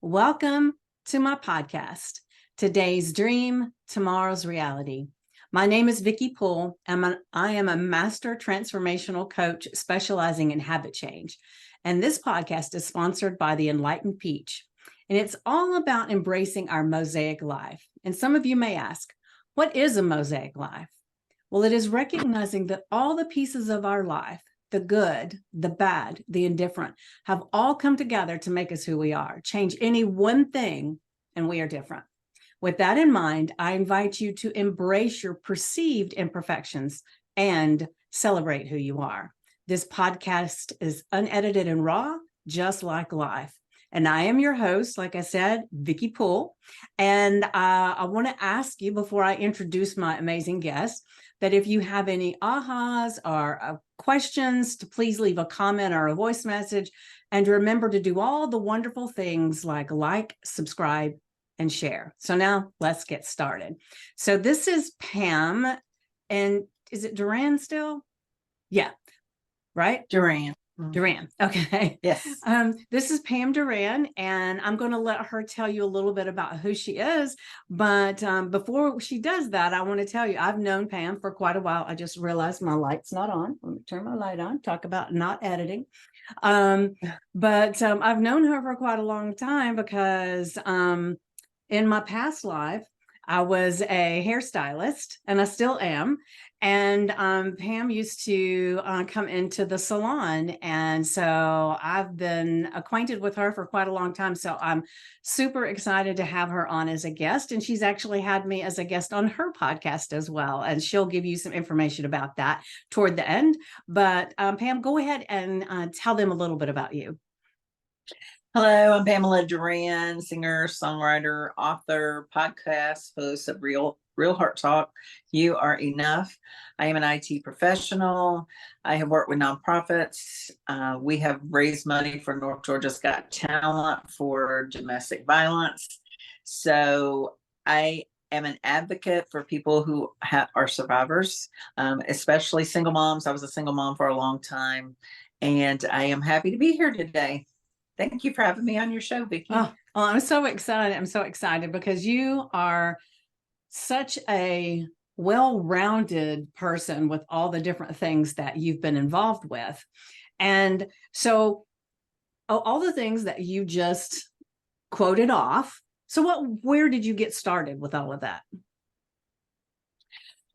Welcome to my podcast, Today's Dream, Tomorrow's Reality. My name is Vickie Poole, and I am a master transformational coach specializing in habit change. And this podcast is sponsored by the Enlightened Peach. And it's all about embracing our mosaic life. And some of you may ask, what is a mosaic life? Well, it is recognizing that all the pieces of our life, the good, the bad, the indifferent, have all come together to make us who we are. Change any one thing, and we are different. With that in mind, I invite you to embrace your perceived imperfections and celebrate who you are. This podcast is unedited and raw, just like life. And I am your host, like I said, Vickie Poole. And I want to ask you, before I introduce my amazing guest, that if you have any ahas or questions, to please leave a comment or a voice message. And remember to do all the wonderful things like, subscribe, and share. So now let's get started. So this is Pam, and is it Duran still? Yeah, right? Duran. Duran. Okay. Yes. This is Pam Duran, and I'm going to let her tell you a little bit about who she is. But before she does that, I want to tell you, I've known Pam for quite a while. I just realized my light's not on. Let me turn my light on. Talk about not editing. But I've known her for quite a long time because in my past life, I was a hairstylist, and I still am. And Pam used to come into the salon. And so I've been acquainted with her for quite a long time. So I'm super excited to have her on as a guest. And she's actually had me as a guest on her podcast as well. And she'll give you some information about that toward the end. But Pam, go ahead and tell them a little bit about you. Hello, I'm Pamela Duran, singer, songwriter, author, podcast host of Real Heart Talk. You Are Enough. I am an IT professional. I have worked with nonprofits. We have raised money for North Georgia's Got Talent for domestic violence. So I am an advocate for people who are survivors, especially single moms. I was a single mom for a long time, and I am happy to be here today. Thank you for having me on your show, Vickie. Oh, I'm so excited. I'm so excited because you are such a well-rounded person with all the different things that you've been involved with. And so all the things that you just quoted off. So where did you get started with all of that?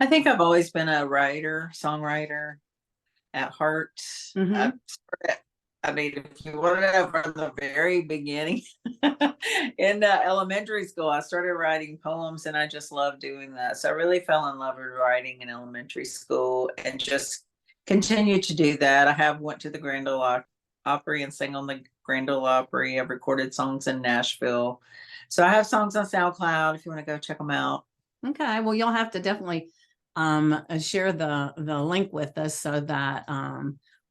I think I've always been a writer, songwriter at heart. Mm-hmm. I mean, if you want to know from the very beginning, in elementary school, I started writing poems, and I just loved doing that. So I really fell in love with writing in elementary school and just continued to do that. I have went to the Grand Ole Opry and sang on the Grand Ole Opry. I've recorded songs in Nashville. So I have songs on SoundCloud if you want to go check them out. Okay. Well, you'll have to definitely share the link with us so that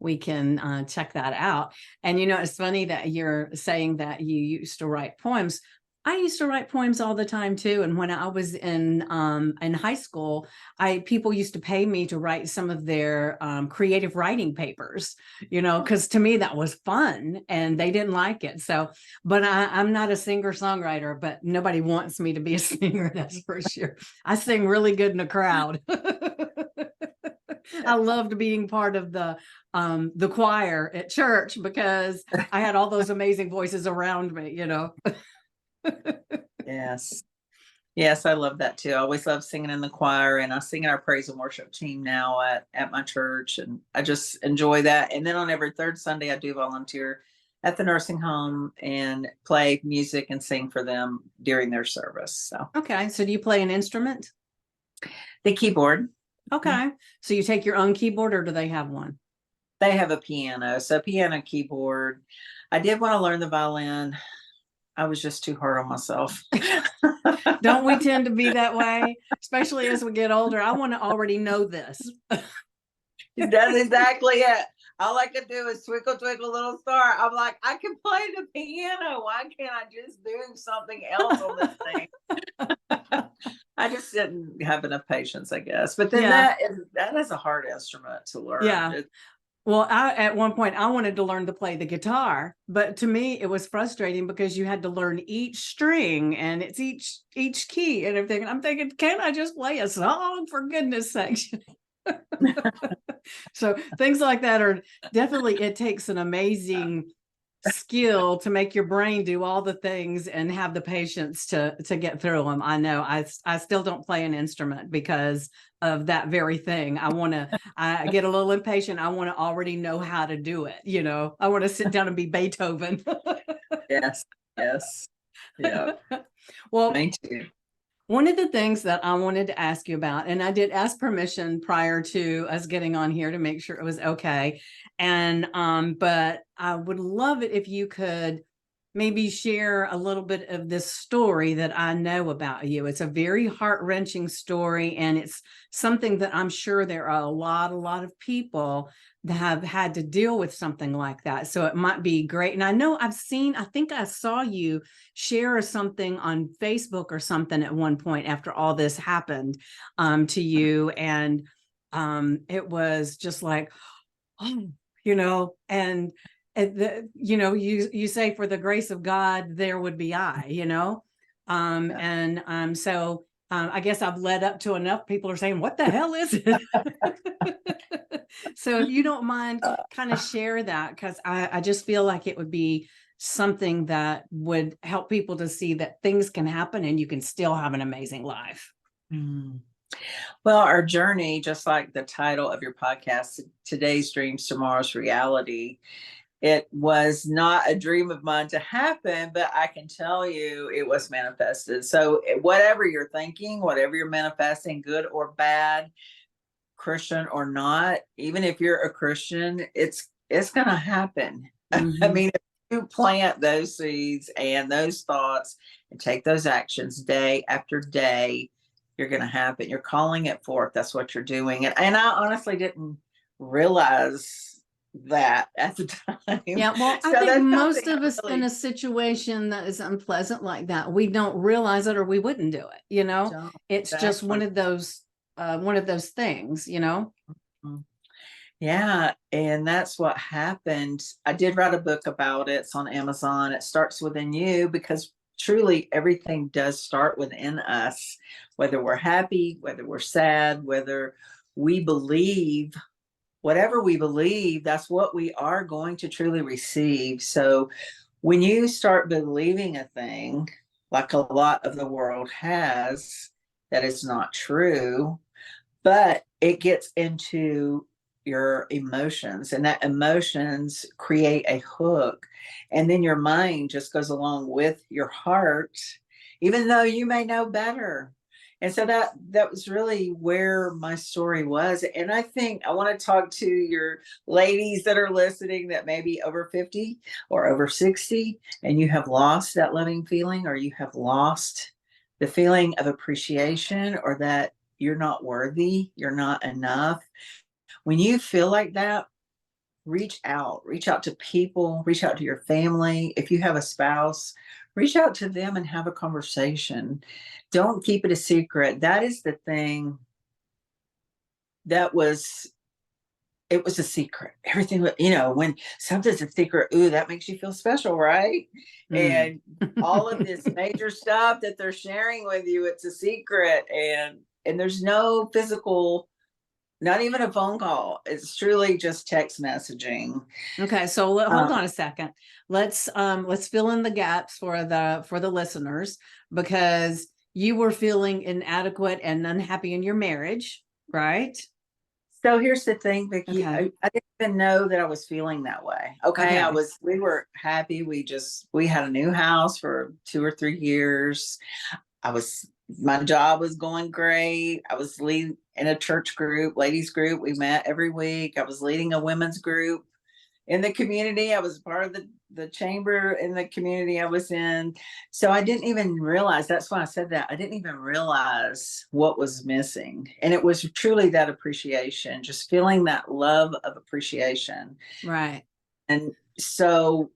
we can check that out. And, it's funny that you're saying that you used to write poems. I used to write poems all the time too. And when I was in high school, people used to pay me to write some of their creative writing papers, because to me that was fun, and they didn't like it. So, but I'm not a singer-songwriter, but nobody wants me to be a singer, that's for sure. I sing really good in a crowd. I loved being part of the choir at church because I had all those amazing voices around me, Yes, I love that too. I always love singing in the choir, and I sing in our praise and worship team now at my church, and I just enjoy that. And then on every third Sunday, I do volunteer at the nursing home and play music and sing for them during their service. So okay, so do you play an instrument? The keyboard. Okay, so you take your own keyboard, or do they have one? They have a piano, so piano, keyboard. I did want to learn the violin. I was just too hard on myself. Don't we tend to be that way, especially as we get older? I want to already know this. That's exactly it. All I could do is twinkle, twinkle, little star. I'm like, I can play the piano. Why can't I just do something else on this thing? I just didn't have enough patience, I guess. But then that is a hard instrument to learn. Yeah. Well, at one point I wanted to learn to play the guitar, but to me it was frustrating because you had to learn each string and it's each key and everything. And I'm thinking, can't I just play a song for goodness sakes? So things like that are definitely, it takes an amazing skill to make your brain do all the things and have the patience to get through them. I know I still don't play an instrument because of that very thing. I get a little impatient. I want to already know how to do it. I want to sit down and be Beethoven. Yes, yes, yeah, Well, me too. one of the things that I wanted to ask you about, and I did ask permission prior to us getting on here to make sure it was okay. But I would love it if you could maybe share a little bit of this story that I know about you. It's a very heart-wrenching story, and it's something that I'm sure there are a lot of people that have had to deal with something like that. So it might be great. And I know I think I saw you share something on Facebook or something at one point after all this happened to you. And it was just like, oh, and you say, for the grace of God, there would be I. So I guess I've led up to enough. People are saying, what the hell is it? So if you don't mind, kind of share that, because I just feel like it would be something that would help people to see that things can happen and you can still have an amazing life. Mm. Well, our journey, just like the title of your podcast, Today's Dreams, Tomorrow's Reality, it was not a dream of mine to happen, but I can tell you it was manifested. So whatever you're thinking, whatever you're manifesting, good or bad, Christian or not, even if you're a Christian, it's going to happen. Mm-hmm. I mean, if you plant those seeds and those thoughts and take those actions day after day, you're going to happen. You're calling it forth. That's what you're doing. And I honestly didn't realize that at the time. Yeah, well, I So think that's most something of us really in a situation that is unpleasant like that, we don't realize it or we wouldn't do it. don't. It's just one of those things. Mhm. Yeah, and that's what happened. I did write a book about it. It's on Amazon. It starts within you, because truly everything does start within us, whether we're happy, whether we're sad, whether we believe, whatever we believe, that's what we are going to truly receive. So when you start believing a thing, like a lot of the world has, that is not true, but it gets into your emotions, and that emotions create a hook, and then your mind just goes along with your heart, even though you may know better. And so that was really where my story was. And I think I want to talk to your ladies that are listening that may be over 50 or over 60, and you have lost that loving feeling, or you have lost the feeling of appreciation, or that you're not worthy, you're not enough. When you feel like that, reach out to people, reach out to your family. If you have a spouse, reach out to them and have a conversation. Don't keep it a secret. That is the thing that was, it was a secret. Everything, when something's a secret, ooh, that makes you feel special, right? And all of this major stuff that they're sharing with you, it's a secret. And there's no physical, not even a phone call. It's truly just text messaging. Okay, so hold on a second. Let's fill in the gaps for the listeners, because you were feeling inadequate and unhappy in your marriage, right? So here's the thing, Vickie. Okay. I didn't even know that I was feeling that way. Okay. Okay. We were happy. We had a new house for 2 or 3 years. My job was going great. I was leading in a church group, ladies group. We met every week. I was leading a women's group in the community. I was part of the chamber in the community I was in. So I didn't even realize, that's why I said that. I didn't even realize what was missing. And it was truly that appreciation, just feeling that love of appreciation. Right. And so,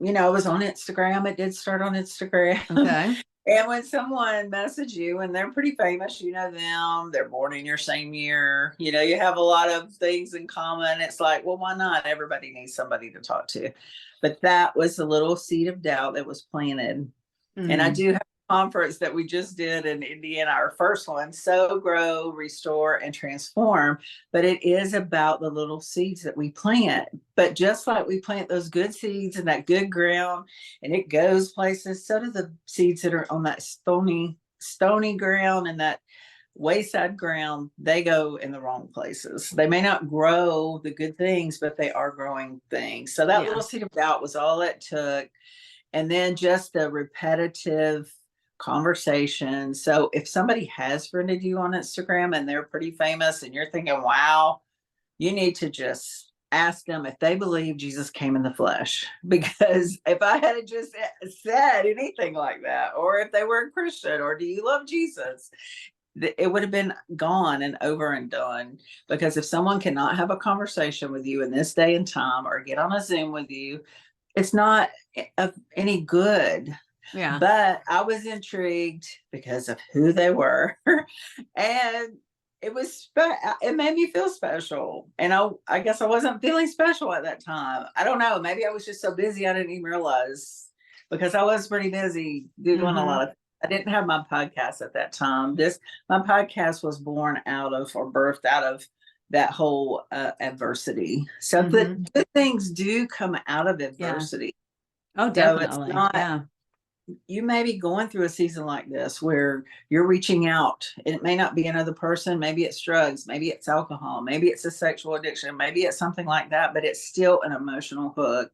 I was on Instagram. It did start on Instagram. Okay. And when someone messages you and they're pretty famous, you know them, they're born in your same year, you have a lot of things in common. It's like, well, why not? Everybody needs somebody to talk to. But that was a little seed of doubt that was planted. And I do have a conference that we just did in Indiana, our first one, Sow, Grow, Restore, and Transform. But it is about the little seeds that we plant. But just like we plant those good seeds in that good ground and it goes places, so do the seeds that are on that stony ground and that wayside ground. They go in the wrong places. They may not grow the good things, but they are growing things. So that little seed of doubt was all it took. And then just the repetitive conversation. So if somebody has friended you on Instagram and they're pretty famous and you're thinking, wow, you need to just ask them if they believe Jesus came in the flesh. Because if I had just said anything like that, or if they were a Christian, or do you love Jesus? It would have been gone and over and done. Because if someone cannot have a conversation with you in this day and time or get on a Zoom with you, it's not of any good. Yeah. But I was intrigued because of who they were. And it made me feel special. And I guess I wasn't feeling special at that time. I don't know. Maybe I was just so busy I didn't even realize, because I was pretty busy doing a lot of, I didn't have my podcast at that time. My podcast was born out of, or birthed out of, that whole adversity. So the good things do come out of adversity. Oh, definitely. So it's not, you may be going through a season like this where you're reaching out. It may not be another person. Maybe it's drugs. Maybe it's alcohol. Maybe it's a sexual addiction. Maybe it's something like that, but it's still an emotional hook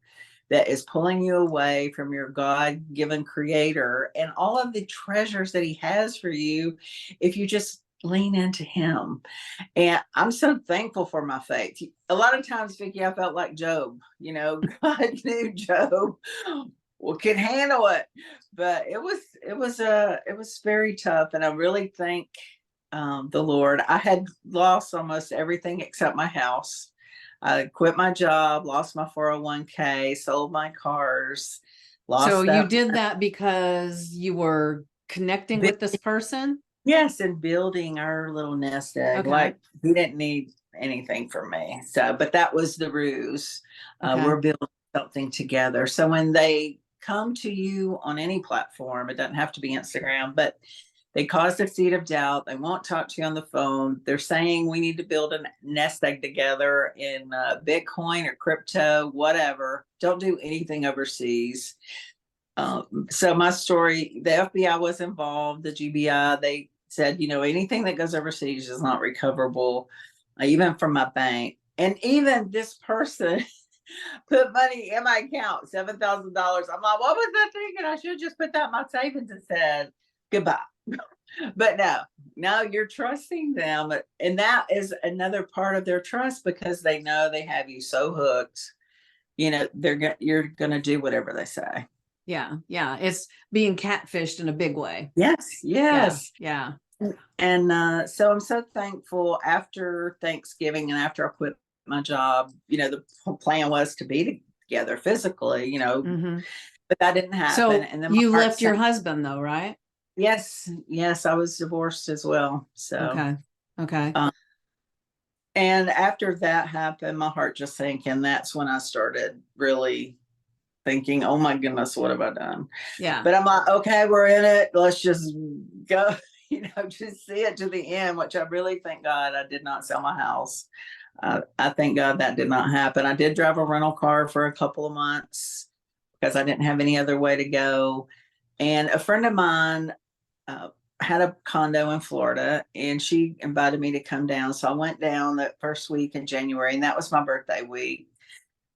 that is pulling you away from your God-given creator and all of the treasures that he has for you if you just lean into him. And I'm so thankful for my faith. A lot of times, Vickie, I felt like Job. God knew Job could handle it, but it was very tough. And I really thank the Lord. I had lost almost everything except my house. I quit my job, lost my 401k, sold my cars. So you did that because you were connecting with this person? Yes, and building our little nest egg. Okay. Like, he didn't need anything from me. So, but that was the ruse. Okay. We're building something together. So when they come to you on any platform, it doesn't have to be Instagram, but they cause a seed of doubt. They won't talk to you on the phone. They're saying we need to build a nest egg together in Bitcoin or crypto, whatever. Don't do anything overseas. So my story, the FBI was involved, the GBI, they said, anything that goes overseas is not recoverable, even from my bank. And even this person put money in my account, $7,000. I'm like, what was I thinking? I should have just put that in my savings and said goodbye. But no, you're trusting them. And that is another part of their trust, because they know they have you so hooked, you're going to do whatever they say. Yeah. It's being catfished in a big way. Yes. Yeah. And so I'm so thankful. After Thanksgiving and after I quit my job, the plan was to be together physically, but that didn't happen. So and then you left your husband though, right? Yes, I was divorced as well. So okay. And after that happened, my heart just sank, and that's when I started really thinking, oh my goodness, what have I done? Yeah. But I'm like, okay, we're in it. Let's just go, just see it to the end, which I really thank God I did not sell my house. I thank God that did not happen. I did drive a rental car for a couple of months because I didn't have any other way to go. And a friend of mine had a condo in Florida, and she invited me to come down. So I went down that first week in January, and that was my birthday week.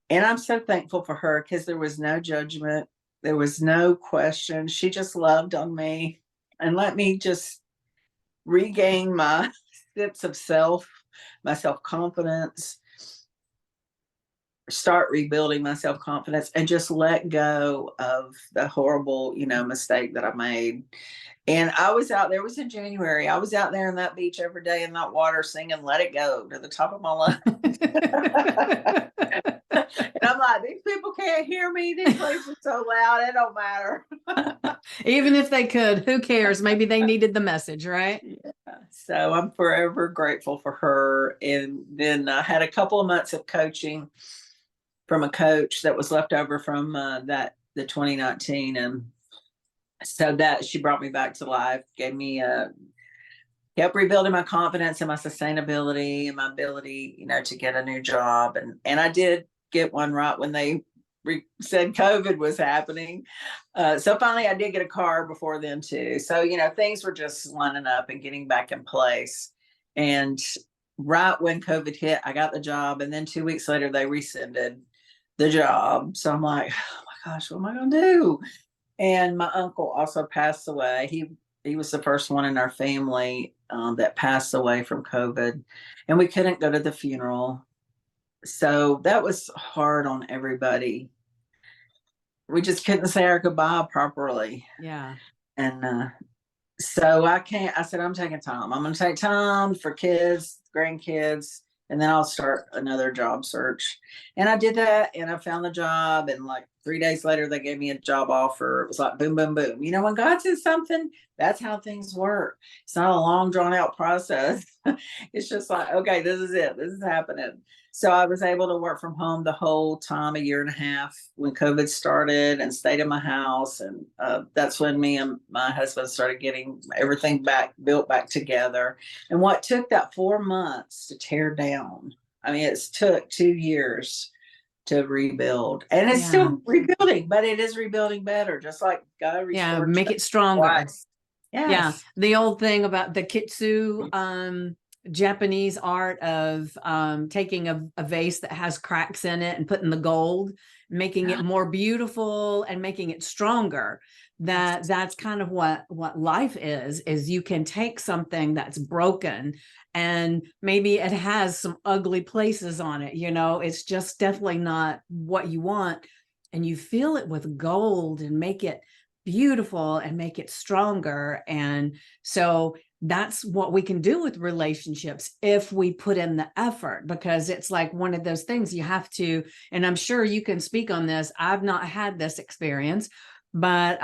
And I'm so thankful for her, because there was no judgment. There was no question. She just loved on me and let me just regain my sense of self, my self-confidence, start rebuilding my self-confidence, and just let go of the horrible, mistake that I made. And I was out there, it was in January. I was out there on that beach every day in that water singing Let It Go to the top of my lungs. And I'm like, these people can't hear me. This place is so loud. It don't matter. Even if they could, who cares? Maybe they needed the message, right? Yeah. So I'm forever grateful for her. And then I had a couple of months of coaching from a coach that was left over from the 2019. And so that she brought me back to life, gave me kept rebuilding my confidence and my sustainability and my ability, to get a new job. And I did get one right when they said COVID was happening. So finally I did get a car before then too. So, things were just lining up and getting back in place. And right when COVID hit, I got the job. And then 2 weeks later, they rescinded the job. So I'm like, oh my gosh, what am I going to do? And my uncle also passed away. He was the first one in our family that passed away from COVID, and we couldn't go to the funeral. So that was hard on everybody. We just couldn't say our goodbye properly. Yeah. And so I said, I'm taking time. I'm going to take time for kids, grandkids, and then I'll start another job search. And I did that, and I found the job. And like 3 days later, they gave me a job offer. It was like boom, boom, boom. When God says something, that's how things work. It's not a long, drawn out process. It's just like, okay, this is it. This is happening. So I was able to work from home the whole time, a year and a half, when COVID started, and stayed in my house. And that's when me and my husband started getting everything built back together. And what took that 4 months to tear down, I mean, it's took 2 years to rebuild, and it's still rebuilding, but it is rebuilding better, just like God restored. Make it stronger. Twice. Yes. Yeah. The old thing about the kitsu, Japanese art of taking a vase that has cracks in it and putting the gold, making it more beautiful and making it stronger. That's kind of what life is you can take something that's broken and maybe it has some ugly places on it, it's just definitely not what you want, and you fill it with gold and make it beautiful and make it stronger. And so that's what we can do with relationships if we put in the effort, because it's like one of those things you have to, and I'm sure you can speak on this. I've not had this experience, but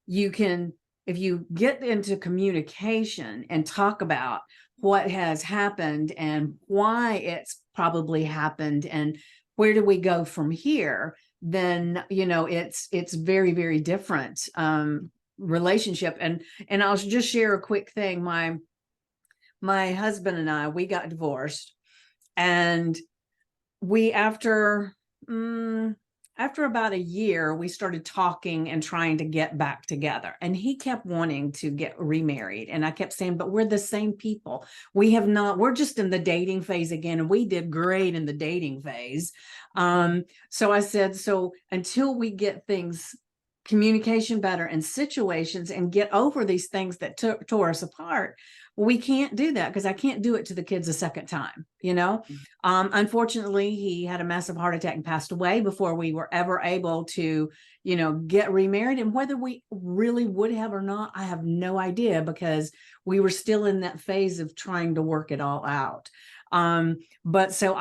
you can, if you get into communication and talk about what has happened and why it's probably happened and where do we go from here, then it's very, very different relationship. And I'll just share a quick thing. My husband and I, we got divorced, and we after about a year, we started talking and trying to get back together. And he kept wanting to get remarried. And I kept saying, but we're the same people. We're just in the dating phase again. And we did great in the dating phase. So I said, so until we get things, communication better and situations, and get over these things that tore us apart, we can't do that, because I can't do it to the kids a second time. Unfortunately, he had a massive heart attack and passed away before we were ever able to, get remarried. And whether we really would have or not, I have no idea, because we were still in that phase of trying to work it all out. But so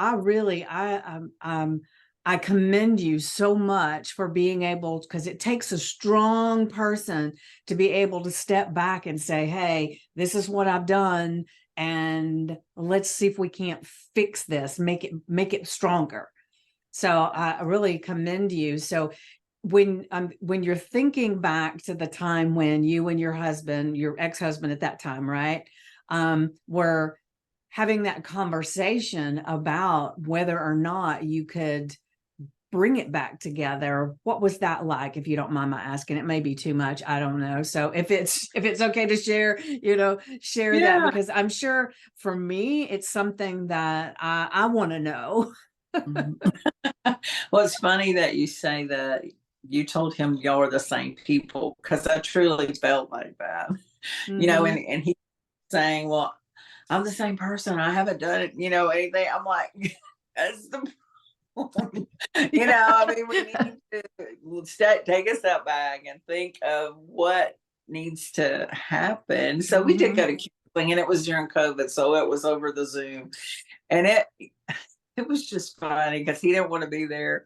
I commend you so much for being able, because it takes a strong person to be able to step back and say, hey, this is what I've done, and let's see if we can't fix this, make it stronger. So I really commend you. So when you're thinking back to the time when you and your husband, your ex-husband at that time, right, were having that conversation about whether or not you could bring it back together, what was that like, if you don't mind my asking? It may be too much, I don't know. So if it's okay to share, share that, because I'm sure for me it's something that I want to know. Well, it's funny that you say that you told him y'all are the same people, because I truly felt like that. And he saying, well, I'm the same person, I haven't done it, anything. I'm like, that's the I mean, we need to take a step back and think of what needs to happen. So we did go to counseling, and it was during COVID, so it was over the Zoom, and it was just funny because he didn't want to be there.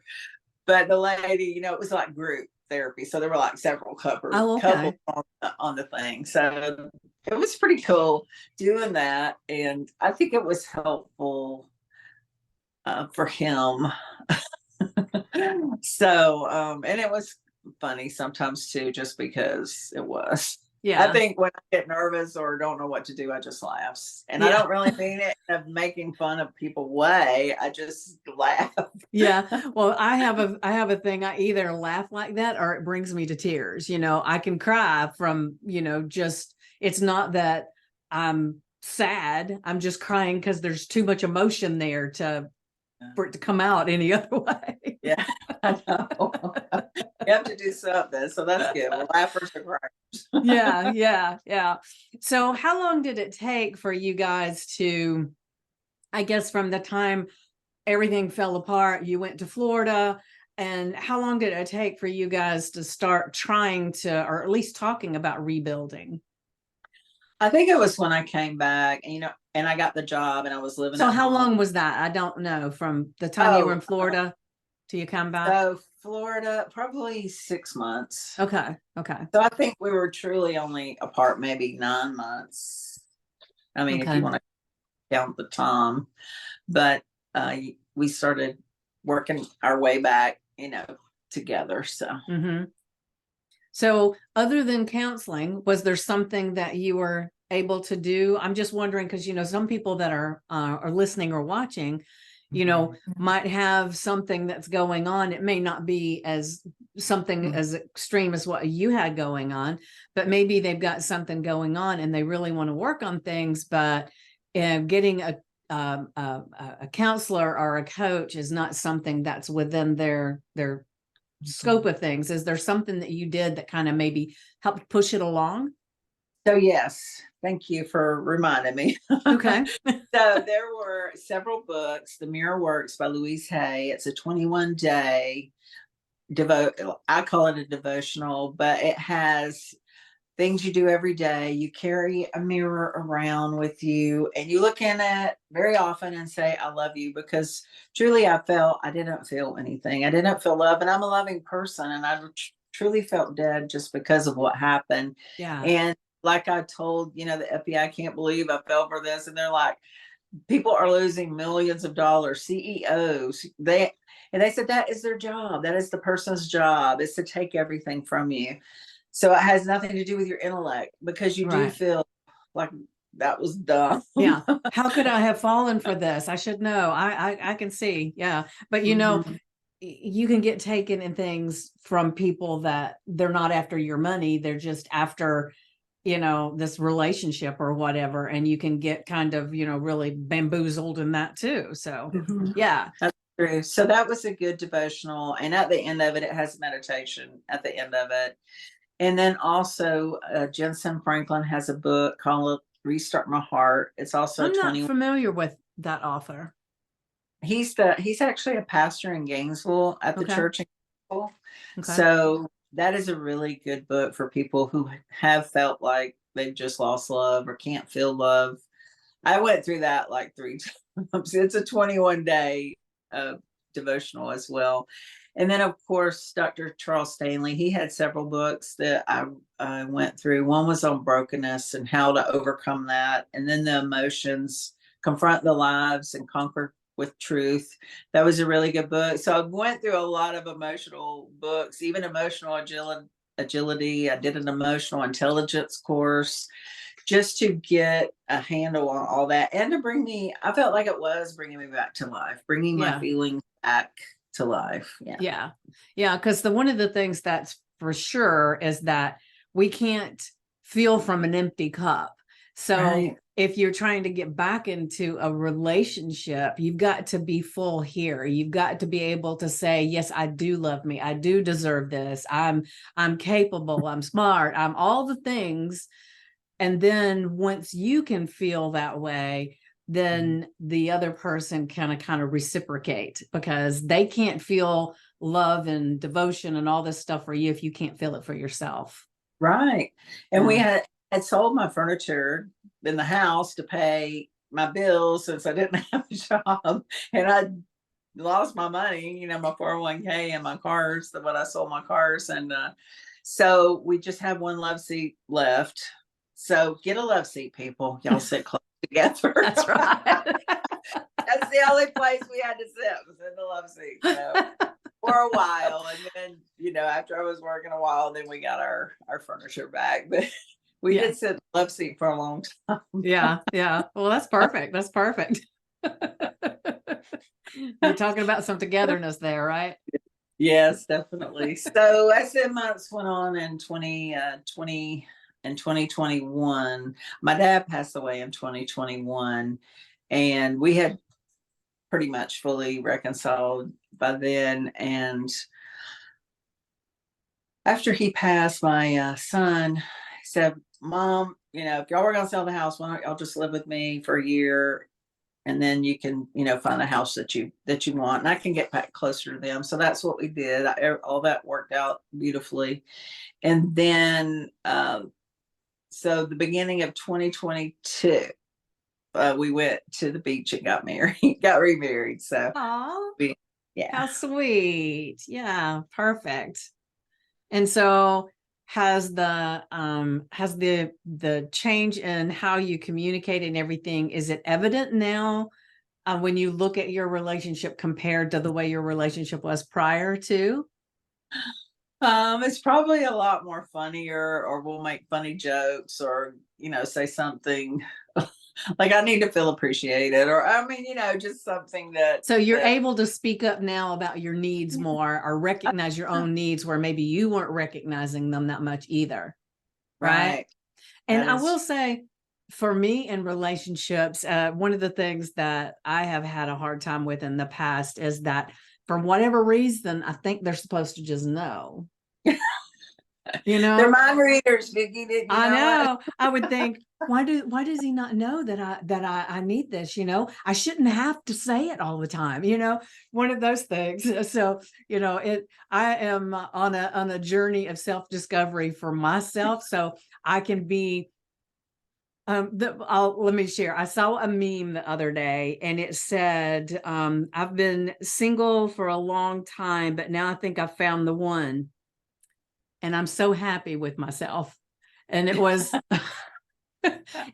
But the lady, it was like group therapy. So there were like several Oh, couples okay. on the thing. So it was pretty cool doing that. And I think it was helpful for him. So, and it was funny sometimes too, just because it was. I Yeah. think when I get nervous or don't know what to do, I just laugh. And I Yeah. don't really mean it of making fun of people way. I just laugh. Yeah. Well, I have a thing. I either laugh like that or it brings me to tears. I can cry from, just it's not that I'm sad. I'm just crying because there's too much emotion there for it to come out any other way. Yeah, I know. You have to do something. So that's good. We're laughers and cryers. Yeah, yeah, yeah. So how long did it take for you guys to, I guess, from the time everything fell apart, you went to Florida, and how long did it take for you guys to start trying to, or at least talking about rebuilding? I think it was when I came back, and I got the job and I was living So at how home. long was that? I don't know, from the time you were in Oh, Florida till you come back. so Florida, probably 6 months. Okay, okay, So I think we were truly only apart maybe 9 months. I mean, if you okay. want to count the time, but we started working our way back, together. So Mm-hmm. So other than counseling, was there something that you were able to do? I'm just wondering because some people that are listening or watching, might have something that's going on. It may not be as something as extreme as what you had going on, but maybe they've got something going on and they really want to work on things, but getting a counselor or a coach is not something that's within their scope of things. Is there something that you did that kind of maybe helped push it along? So yes, thank you for reminding me. Okay. So there were several books. The Mirror Works by Louise Hay. It's a 21-day I call it a devotional, but it has things you do every day. You carry a mirror around with you and you look in it very often and say, I love you, because truly I didn't feel anything. I didn't feel love. And I'm a loving person. And I truly felt dead just because of what happened. Yeah. And like I told, the FBI, I can't believe I fell for this. And they're like, people are losing millions of dollars. CEOs, they said that is their job. That is the person's job, is to take everything from you. So it has nothing to do with your intellect, because you do Right. feel like that was dumb. Yeah. How could I have fallen for this? I should know. I can see. Yeah. But Mhm. you can get taken in things from people that they're not after your money. They're just after, this relationship or whatever. And you can get kind of, really bamboozled in that too. So Mhm. yeah. That's true. So that was a good devotional. And at the end of it, it has meditation at the end of it. And then also, Jensen Franklin has a book called Restart My Heart. It's also a I'm not 20. familiar with that author. He's actually a pastor in Gainesville at the Okay. church in Gainesville. Okay. So that is a really good book for people who have felt like they've just lost love or can't feel love. I went through that like 3 times. It's a 21-day devotional as well. And then, of course, Dr. Charles Stanley, he had several books that I went through. One was on brokenness and how to overcome that. And then the emotions, confront the lives and conquer with truth. That was a really good book. So I went through a lot of emotional books, even emotional agility. I did an emotional intelligence course just to get a handle on all that, and to I felt like it was bringing me back to life, bringing my Yeah. feelings back to life. Yeah. Yeah. Yeah. Because one of the things that's for sure is that we can't feel from an empty cup. So Right. if you're trying to get back into a relationship, you've got to be full here. You've got to be able to say, yes, I do love me. I do deserve this. I'm capable. I'm smart. I'm all the things. And then once you can feel that way, then the other person can kind of reciprocate, because they can't feel love and devotion and all this stuff for you if you can't feel it for yourself. Right. And we Yeah. had sold my furniture in the house to pay my bills since I didn't have a job, and I lost my money, my 401k and my cars, when I sold my cars. And so we just have one love seat left. So get a love seat, people. Y'all sit close together. That's right. That's the only place we had to sit, was in the love seat. So, for a while. And then, after I was working a while, then we got our furniture back. But we did sit in the love seat for a long time. Yeah. Yeah. Well, that's perfect. That's perfect. You're talking about some togetherness there, right? Yes, definitely. So as the months went on in 2020 and 2021, my dad passed away in 2021, and we had pretty much fully reconciled by then. And after he passed, my son said, "Mom, if y'all were going to sell the house, why don't y'all just live with me for a year? And then you can, find a house that you want, and I can get back closer to them." So that's what we did. All that worked out beautifully. And then, so the beginning of 2022, we went to the beach and got married, got remarried. So, Oh, yeah. how sweet. Yeah, perfect. And so has the change in how you communicate and everything, is it evident now when you look at your relationship compared to the way your relationship was prior to? It's probably a lot more funnier, or we'll make funny jokes, or, say something like, "I need to feel appreciated," or, just something that. So you're able to speak up now about your needs more, or recognize your own needs where maybe you weren't recognizing them that much either. Right. And I will say, for me in relationships, one of the things that I have had a hard time with in the past is that for whatever reason, I think they're supposed to just know. They're mind readers, Vickie. Didn't you I know. what? I would think, why does he not know that I need this? I shouldn't have to say it all the time. One of those things. So I am on a journey of self-discovery for myself, so I can be. Let me share. I saw a meme the other day, and it said, "I've been single for a long time, but now I think I found the one, and I'm so happy with myself." And it was,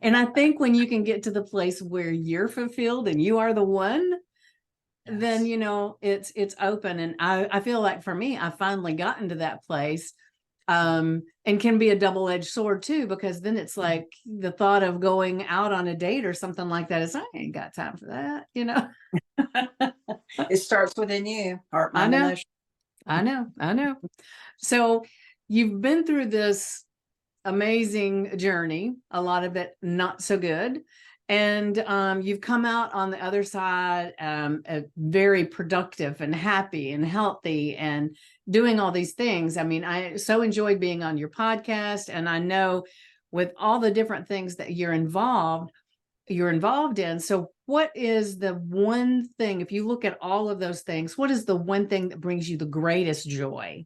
and I think when you can get to the place where you're fulfilled and you are the one, then it's open. And I feel like for me, I finally gotten to that place. And can be a double-edged sword too, because then it's like the thought of going out on a date or something like that is, I ain't got time for that. It starts within you, heart, I mind, know. emotion. I know. So you've been through this amazing journey, a lot of it not so good. And you've come out on the other side very productive and happy and healthy and doing all these things. I mean, I so enjoyed being on your podcast. And I know with all the different things that you're involved in. So what is the one thing, if you look at all of those things, what is the one thing that brings you the greatest joy?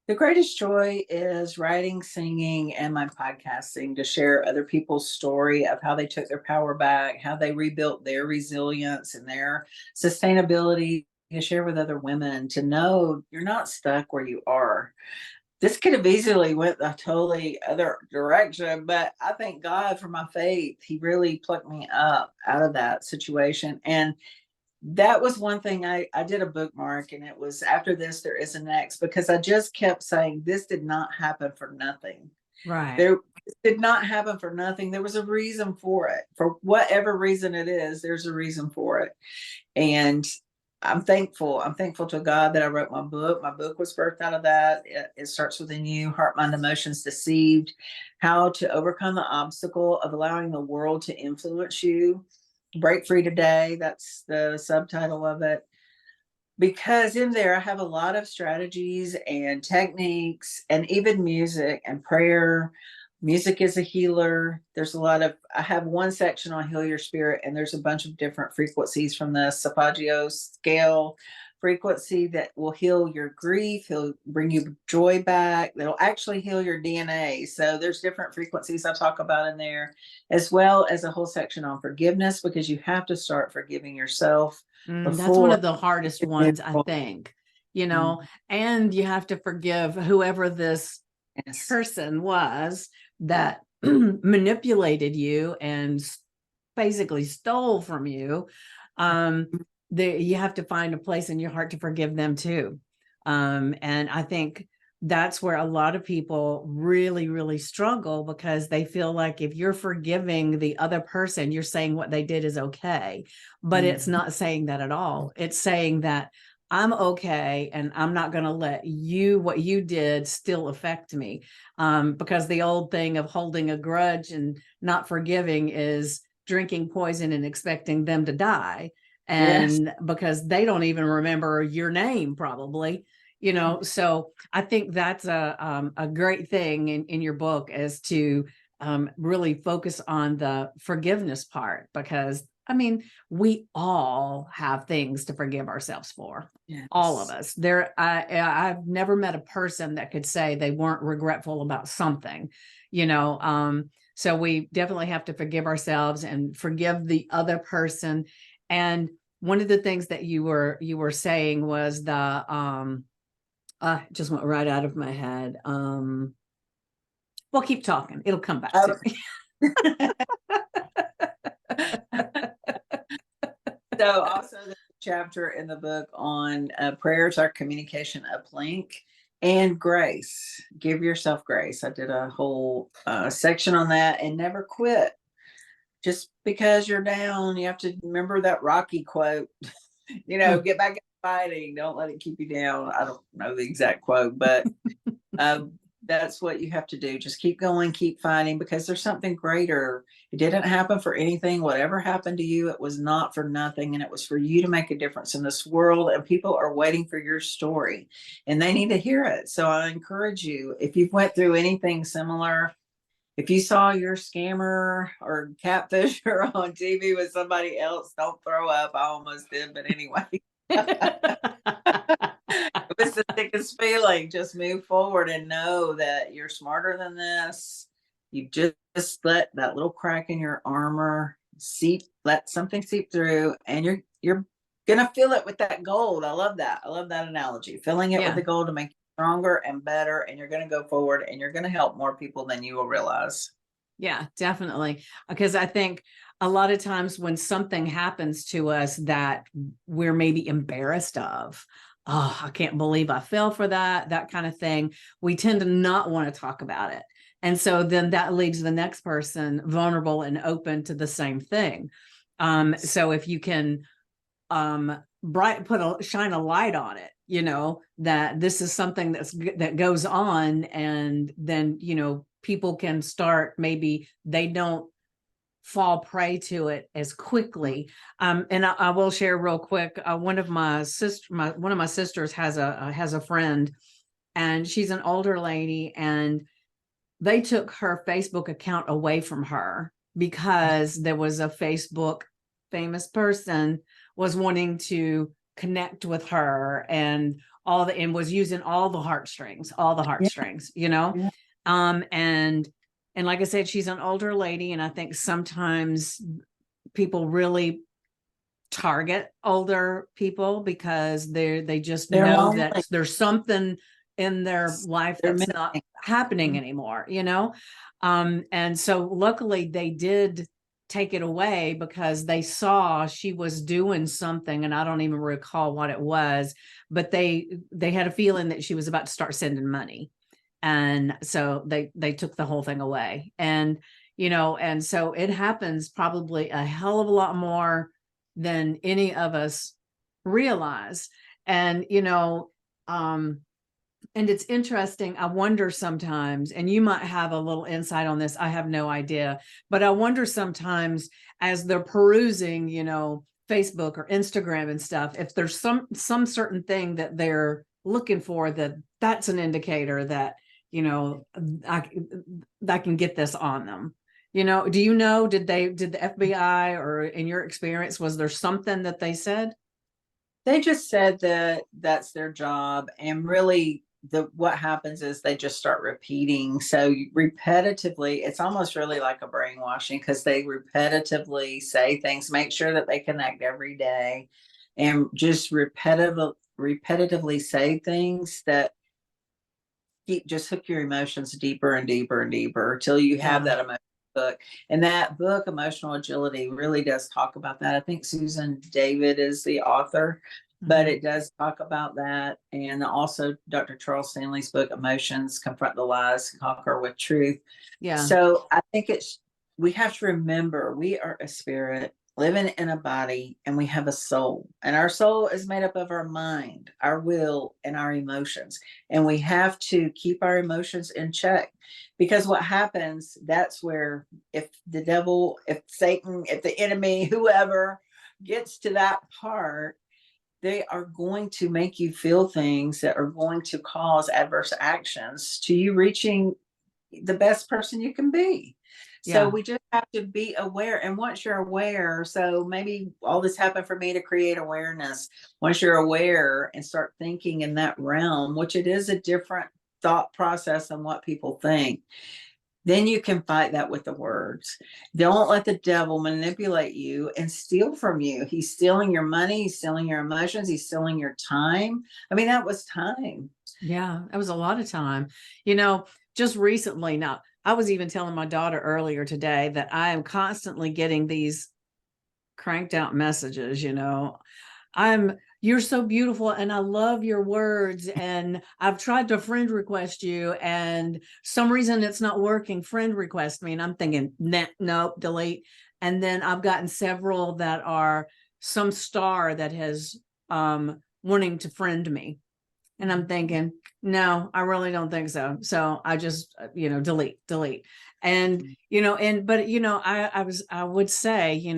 The greatest joy is writing, singing, and my podcasting, to share other people's story of how they took their power back, how they rebuilt their resilience and their sustainability, to share with other women, to know you're not stuck where you are. This could have easily went a totally other direction, but I thank God for my faith. He really plucked me up out of that situation. And that was one thing I did a bookmark, and it was, "After this, there is a next," because I just kept saying, this did not happen for nothing. Right. There did not happen for nothing. There was a reason for it. For whatever reason it is, there's a reason for it. And I'm thankful. I'm thankful to God that I wrote my book. My book was birthed out of that. It starts within you, heart, mind, emotions, deceived, how to overcome the obstacle of allowing the world to influence you. Break Free Today. That's the subtitle of it. Because in there, I have a lot of strategies and techniques, and even music and prayer. Music is a healer. I have one section on Heal Your Spirit, and there's a bunch of different frequencies from the Solfeggio scale frequency that will heal your grief, he'll bring you joy back, that'll actually heal your DNA. So there's different frequencies I talk about in there, as well as a whole section on forgiveness, because you have to start forgiving yourself That's one before of the hardest you move ones, I forward. think, and you have to forgive whoever this Yes. person was that manipulated you and basically stole from you. um you have to find a place in your heart to forgive them too. And I think that's where a lot of people really, really struggle, because they feel like if you're forgiving the other person, you're saying what they did is okay. But it's not saying that at all. It's saying that I'm okay, and I'm not going to let you, what you did, still affect me. Because the old thing of holding a grudge and not forgiving is drinking poison and expecting them to die. Yes. And because they don't even remember your name, probably, so I think that's a great thing in your book, is to really focus on the forgiveness part, because I mean, we all have things to forgive ourselves for. All of Yes. us. I've never met a person that could say they weren't regretful about something, so we definitely have to forgive ourselves and forgive the other person. And one of the things that you were saying was just went right out of my head. Well, keep talking. It'll come back to me. So also the chapter in the book on prayers are communication uplink, and grace. Give yourself grace. I did a whole section on that, and never quit. Just because you're down, you have to remember that Rocky quote. Get back in fighting. Don't let it keep you down. I don't know the exact quote, but um, that's what you have to do. Just keep going, keep fighting, because there's something greater. It didn't happen for anything. Whatever happened to you, it was not for nothing. And it was for you to make a difference in this world. And people are waiting for your story, and they need to hear it. So I encourage you, if you've went through anything similar, if you saw your scammer or catfisher on TV with somebody else, don't throw up. I almost did, but anyway. It's the thickest feeling. Just move forward and know that you're smarter than this. You just let that little crack in your armor let something seep through, and you're gonna fill it with that gold. I love that. I love that analogy. Filling it with Yeah. the gold to make you stronger and better, and you're gonna go forward, and you're gonna help more people than you will realize. Yeah, definitely. Because I think a lot of times when something happens to us that we're maybe embarrassed of, oh, I can't believe I fell for that kind of thing, we tend to not want to talk about it. And so then that leaves the next person vulnerable and open to the same thing. So if you can shine a light on it, that this is something that goes on, and then people can start, maybe they don't fall prey to it as quickly. And I will share real quick, one of my sisters has a friend, and she's an older lady, and they took her Facebook account away from her because there was a Facebook famous person was wanting to connect with her, and was using all the Yeah, heartstrings, yeah. and like I said, she's an older lady, and I think sometimes people really target older people because they just They're know that lonely. there's something in their life They're that's not missing. happening anymore, and so luckily they did take it away, because they saw she was doing something, and I don't even recall what it was, but they had a feeling that she was about to start sending money, and so they took the whole thing away. And so it happens probably a hell of a lot more than any of us realize. And and it's interesting, I wonder sometimes, and you might have a little insight on this, I have no idea, but I wonder sometimes, as they're perusing Facebook or Instagram and stuff, if there's some certain thing that they're looking for, that's an indicator that I, I can get this on them. Do did the FBI, or in your experience, was there something that they said? They just said that that's their job, and really what happens is they just start repeating. So repetitively, it's almost really like a brainwashing, because they repetitively say things, make sure that they connect every day, and just repetitively say things that just hook your emotions deeper and deeper and deeper till you have Yeah. that emotional book. And that book, Emotional Agility, really does talk about that. I think Susan David is the author, but it does talk about that. And also Dr. Charles Stanley's book, Emotions, Confront the Lies, Conquer with Truth. Yeah. So I think we have to remember we are a spirit living in a body, and we have a soul, and our soul is made up of our mind, our will, and our emotions. And we have to keep our emotions in check, because what happens, that's where, if the devil, if Satan, if the enemy, whoever gets to that part, they are going to make you feel things that are going to cause adverse actions to you reaching the best person you can be. So Yeah. we just have to be aware. And once you're aware, so maybe all this happened for me to create awareness. Once you're aware and start thinking in that realm, which it is a different thought process than what people think, then you can fight that with the words. Don't let the devil manipulate you and steal from you. He's stealing your money, he's stealing your emotions, he's stealing your time. I mean, that was time. Yeah, that was a lot of time. Just recently, now, I was even telling my daughter earlier today that I am constantly getting these cranked out messages, you're so beautiful and I love your words, and I've tried to friend request you and some reason it's not working. Friend request me. And I'm thinking, nah, nope, delete. And then I've gotten several that are some star that has wanting to friend me. And I'm thinking, no, I really don't think so. So I just, delete. And, I would say,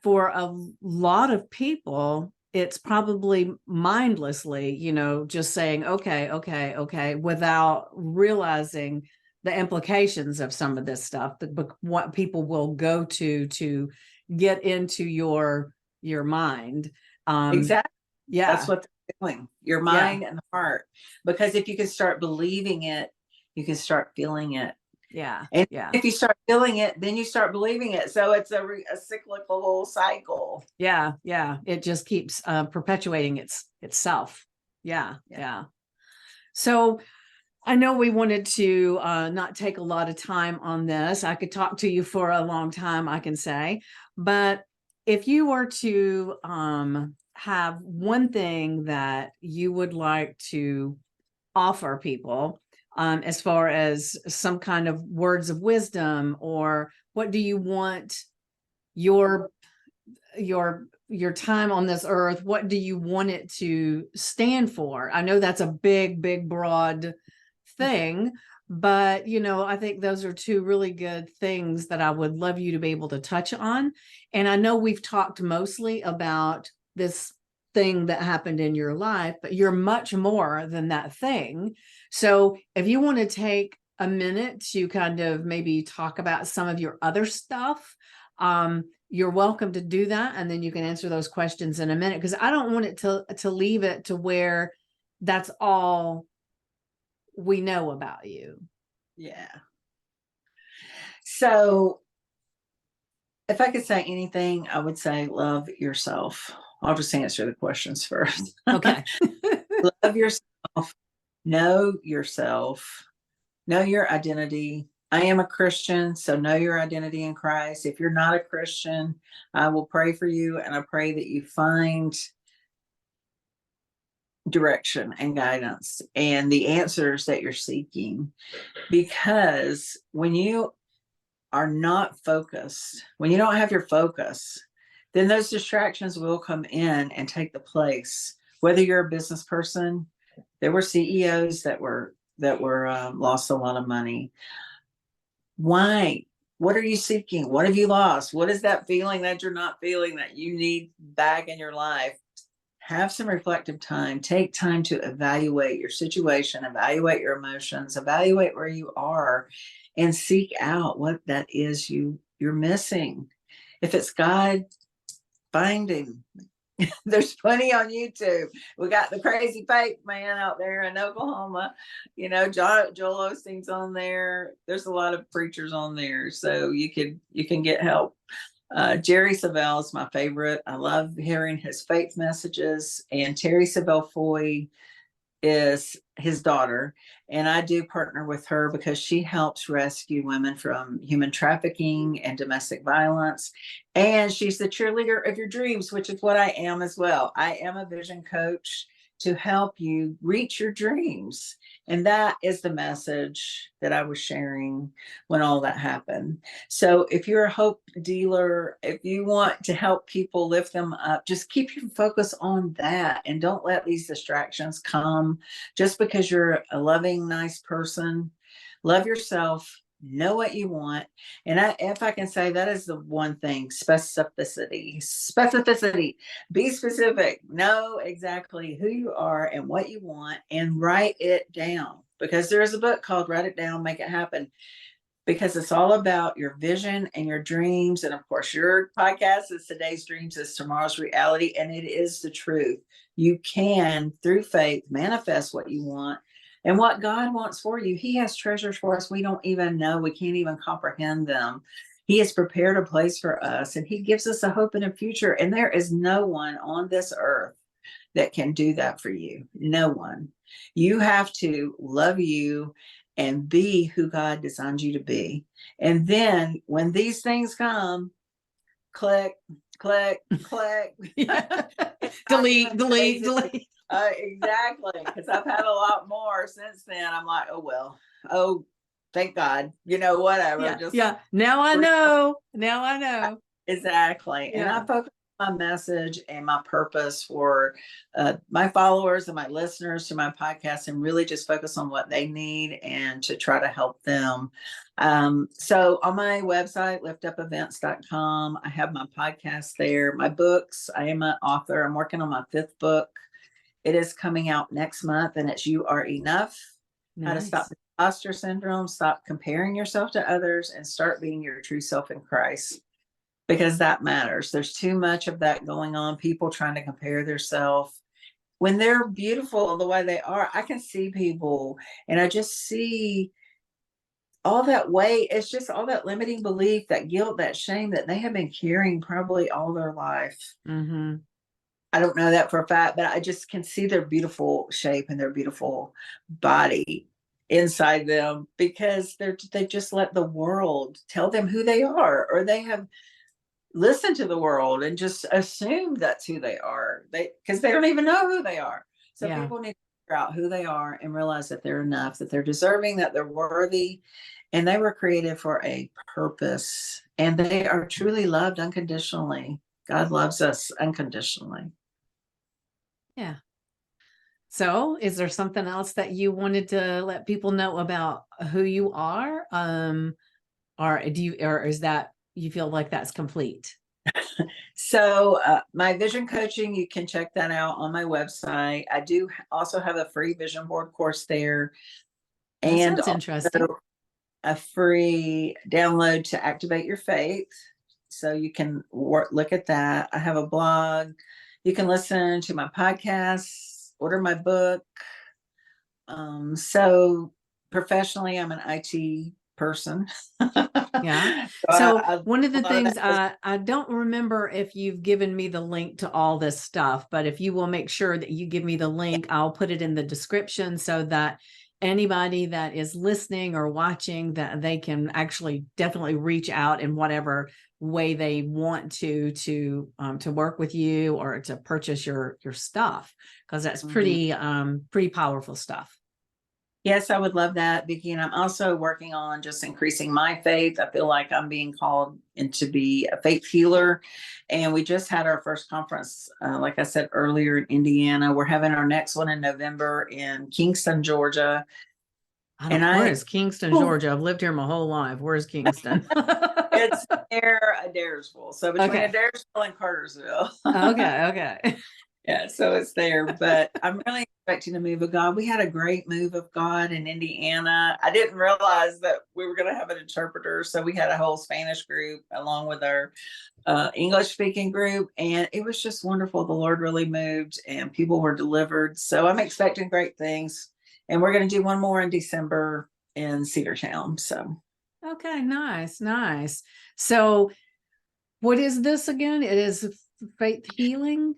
for a lot of people, it's probably mindlessly, just saying, okay, without realizing the implications of some of this stuff, what people will go to get into your mind. Exactly. Yeah. That's what they're doing, your Yeah. mind and the heart. Because if you can start believing it, you can start feeling it. Yeah. And Yeah. if you start feeling it, then you start believing it. So it's a cyclical cycle. Yeah. Yeah. It just keeps perpetuating itself. Yeah. Yeah. So I know we wanted to not take a lot of time on this. I could talk to you for a long time, I can say. But if you were to have one thing that you would like to offer people, as far as some kind of words of wisdom, or what do you want your your time on this earth, what do you want it to stand for? I know that's a big broad thing, but I think those are two really good things that I would love you to be able to touch on. And I know we've talked mostly about this thing that happened in your life, but you're much more than that thing. So if you want to take a minute to kind of maybe talk about some of your other stuff, you're welcome to do that, and then you can answer those questions in a minute, because I don't want it to leave it to where that's all we know about you. Yeah. So if I could say anything, I would say love yourself. I'll just answer the questions first. Okay. Love yourself, know yourself, know your identity. I am a Christian, so know your identity in Christ. If you're not a Christian, I will pray for you, and I pray that you find direction and guidance and the answers that you're seeking. Because when you are not focused, when you don't have your focus, then those distractions will come in and take the place. Whether you're a business person, there were CEOs that were lost a lot of money. Why? What are you seeking? What have you lost? What is that feeling that you're not feeling that you need back in your life? Have some reflective time. Take time to evaluate your situation, evaluate your emotions, evaluate where you are, and seek out what that is you're missing. If it's God, find him. There's plenty on YouTube. We got the crazy faith man out there in Oklahoma. Joel Osteen's on there. There's a lot of preachers on there, so you can get help. Jerry Savelle is my favorite. I love hearing his faith messages. And Terry Savelle Foy is his daughter, and I do partner with her because she helps rescue women from human trafficking and domestic violence. And she's the cheerleader of your dreams, which is what I am as well. I am a vision coach to help you reach your dreams. And that is the message that I was sharing when all that happened. So if you're a hope dealer, if you want to help people lift them up, just keep your focus on that and don't let these distractions come. Just because you're a loving, nice person, love yourself, know what you want. And if I can say, that is the one thing: specificity. Be specific, know exactly who you are and what you want, and write it down, because there is a book called Write It Down, Make It Happen, because it's all about your vision and your dreams. And of course, your podcast is Today's Dreams is Tomorrow's Reality, and it is the truth. You can, through faith, manifest what you want and what God wants for you. He has treasures for us we don't even know. We can't even comprehend them. He has prepared a place for us, and he gives us a hope and a future. And there is no one on this earth that can do that for you. No one. You have to love you and be who God designed you to be. And then when these things come, click, click, click. delete. Exactly. Because I've had a lot more since then. I'm like, oh, well, oh, thank God, whatever. Now I know. Exactly. Yeah. And I focus on my message and my purpose for my followers and my listeners to my podcast, and really just focus on what they need and to try to help them. So on my website, liftupevents.com, I have my podcast there, my books. I am an author. I'm working on my 5th book. It is coming out next month, and it's You Are Enough. Nice. How to stop imposter syndrome, stop comparing yourself to others, and start being your true self in Christ. Because that matters. There's too much of that going on. People trying to compare themselves when they're beautiful the way they are. I can see people, and I just see all that weight. It's just all that limiting belief, that guilt, that shame that they have been carrying probably all their life. Mm-hmm. I don't know that for a fact, but I just can see their beautiful shape and their beautiful body inside them, because they just let the world tell them who they are, or they have listened to the world and just assume that's who they are. Because they don't even know who they are. So people need to figure out who they are and realize that they're enough, that they're deserving, that they're worthy, and they were created for a purpose, and they are truly loved unconditionally. God loves us unconditionally. Yeah. So is there something else that you wanted to let people know about who you are? Or is that, you feel like that's complete? So my vision coaching, you can check that out on my website. I do also have a free vision board course there. That and sounds interesting. A free download to activate your faith. So you can look at that. I have a blog. You can listen to my podcasts, order my book. So professionally, I'm an IT person. Yeah. So one of the things, I don't remember if you've given me the link to all this stuff, but if you will make sure that you give me the link, I'll put it in the description so that anybody that is listening or watching, that they can actually definitely reach out in whatever way they want to work with you or to purchase your stuff, because that's pretty powerful stuff. Yes, I would love that, Vickie. And I'm also working on just increasing my faith. I feel like I'm being called to be a faith healer. And we just had our first conference, like I said earlier, in Indiana. We're having our next one in November in Kingston, Georgia. Where's Kingston, Georgia? I've lived here my whole life. Where's Kingston? It's near Adairsville. So between Adairsville and Cartersville. Okay. Yeah, so it's there, but I'm really expecting a move of God. We had a great move of God in Indiana. I didn't realize that we were going to have an interpreter, so we had a whole Spanish group along with our English speaking group, and it was just wonderful. The Lord really moved, and people were delivered. So I'm expecting great things, and we're going to do one more in December in Cedartown. So Okay, nice, nice. So, what is this again? It is faith healing.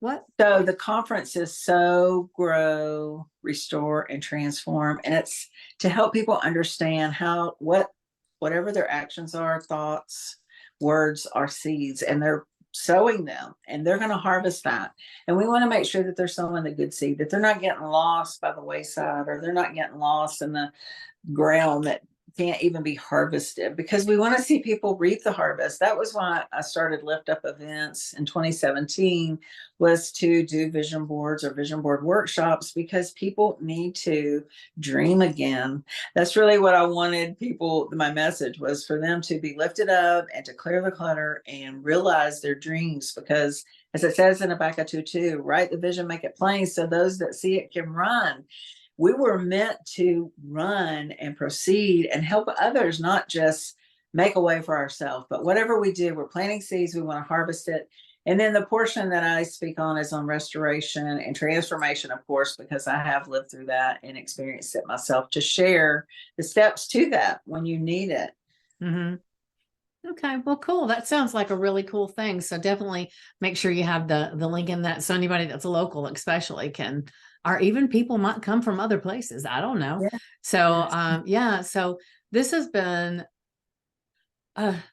What? So the conference is Sow, Grow, Restore, and Transform. And it's to help people understand how whatever their actions are, thoughts, words are seeds, and they're sowing them and they're going to harvest that. And we want to make sure that they're sowing the good seed, that they're not getting lost by the wayside, or they're not getting lost in the ground that can't even be harvested, because we want to see people reap the harvest. That was why I started Lift Up events in 2017, was to do vision boards or vision board workshops, because people need to dream again. That's really what I wanted people, my message was for them to be lifted up and to clear the clutter and realize their dreams, because as it says in Habakkuk 2:2, write the vision, make it plain, so those that see it can run. We were meant to run and proceed and help others, not just make a way for ourselves. But whatever we do, we're planting seeds, we want to harvest it. And then the portion that I speak on is on restoration and transformation, of course, because I have lived through that and experienced it myself, to share the steps to that when you need it. Mm-hmm. Okay, well, cool. That sounds like a really cool thing. So definitely make sure you have the link in that, so anybody that's local especially can, or even people might come from other places. I don't know. Yeah. So Yes. yeah, so this has been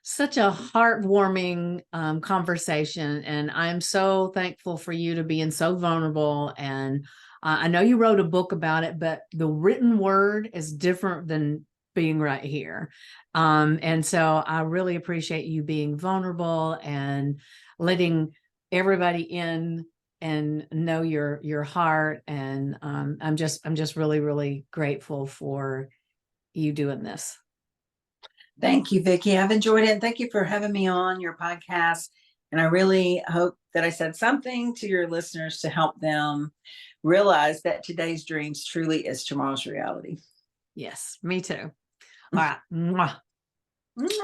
such a heartwarming conversation, and I'm so thankful for you to being so vulnerable. And I know you wrote a book about it, but the written word is different than being right here. And so I really appreciate you being vulnerable and letting everybody in and know your heart. And I'm just really, really grateful for you doing this. Thank you, Vickie. I've enjoyed it. And thank you for having me on your podcast. And I really hope that I said something to your listeners to help them realize that today's dreams truly is tomorrow's reality. Yes, me too. All right. Mwah.